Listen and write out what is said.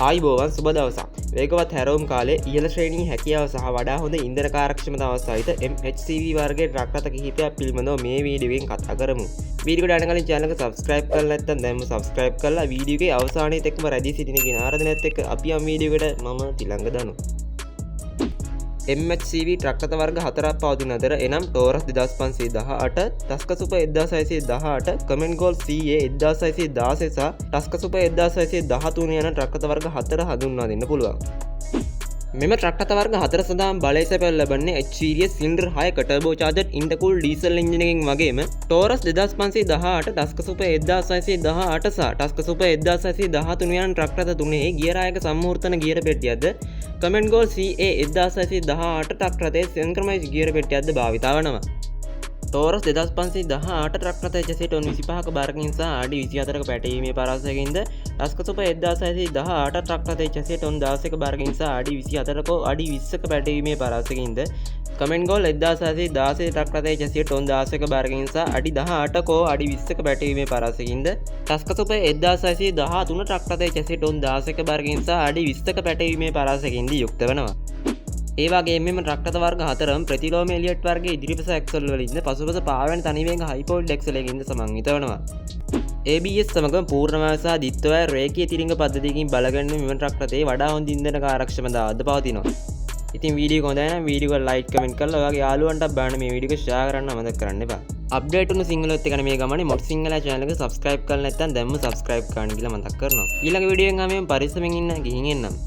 ආයිබෝවන් සුබ දවසක්. වේගවත් හැරවුම් කාලේ ඉහළ ශ්‍රේණී හැකියාව සහ වඩා හොඳ ඉන්ධන කාර්යක්ෂමතාව සහිත MHCV වර්ගයේ ට්‍රක් රථ කිහිපයක් පිළිබඳව මේ වීඩියෝවෙන් කතා කරමු. වීඩියෝ එකට යන කලින් channel එක subscribe කරලා නැත්නම් දැන්ම subscribe කරලා වීඩියෝගේ අවසානයේ තෙක්ම රැඳී සිටින කියන ආරාධනාවත් එක්ක අපි යම් වීඩියෝ එකට මම තිලංග දනු. MHCV ට්‍රක් රථ වර්ග 4ක් පවතින අතර එනම් Taurus 2518, Tusker Super 1618, Command Goal CA 1616 සහ Tusker Super 1613 යන ට්‍රක් රථ වර්ග 4 හඳුන්වා දෙන්න පුළුවන්. මෙම ට්‍රක් රථ වර්ග 4 සඳහා බලය සැපයලා ලබන්නේ H series සිලින්ඩර් 6ක turbo charged intercooled diesel engine එකකින් වගේම Taurus 2518, Tusker Super 1618 සහ Tusker Super 1613 යන ට්‍රක් රථ තුනේ ගියර් ආයක සම්මූර්තන ගියර පෙට්ටියක්ද Command Goal CA 1618 ට්‍රක් රථයේ synchronized ගියර පෙට්ටියක්ද භාවිතා වනවා. Taurus 2518 ට්‍රක් රථයේ chassis ටොන් 25ක බරකින් සහ අඩි 24ක පැටවීමේ පරාසයකින්ද Tusker Super 1618 ට්‍රක් රථයේ chassis ටොන් 16ක බරකින් සහ අඩි 24ක අඩි 20ක පැටවීමේ පරාසයකින්ද Command Goal 1616 ට්‍රක් රථයේ chassis ටොන් 16ක බරකින් සහ අඩි 18ක අඩි 20ක පැටවීමේ පරාසයකින්ද Tusker Super 1613 ට්‍රක් රථයේ chassis ටොන් 16ක බරකින් සහ අඩි 20ක පැටවීමේ පරාසයකින්ද යුක්ත වෙනවා. ඒ වගේම මෙම ට්‍රක් රථ වර්ග 4ම ප්‍රතිලෝම එලියට් වර්ගයේ ඉදිරිපස ඇක්සල් වලින්ද පසුපස පාවෙන තනිවේග හයිපෝල්ඩ් ඇක්සල් එකකින්ද සමන්විත වෙනවා. ABS සමග පූර්ණමය සහ ද්විත්වය රේඛීය තිරිංග පද්ධතියකින් බලගන්න මෙම ට්‍රක් රථයේ වඩා හොඳ ඉන්ධන කාර්යක්ෂමතාවද පවතිනවා. ඉතින් වීඩියෝ හොඳයි නම් වීඩියෝ එක ලයික් කමෙන්ට් කරලා ඔයාගේ යාළුවන්ටත් බලන්න මේ වීඩියෝ එක ෂෙයා කරන්න අමතක කරන්න එපා. අප්ඩේට් වුණු සිංහලත් එක්ක මේ ගමනේ මොඩ් සිංහලයා channel එක subscribe කරලා නැත්නම් දැන්ම subscribe කරන්න කියලා මතක් කරනවා. ඊළඟ වීඩියෝ එකෙන් ආවෙම පරිස්සමෙන් ඉන්න ගිහින් එන්නම්.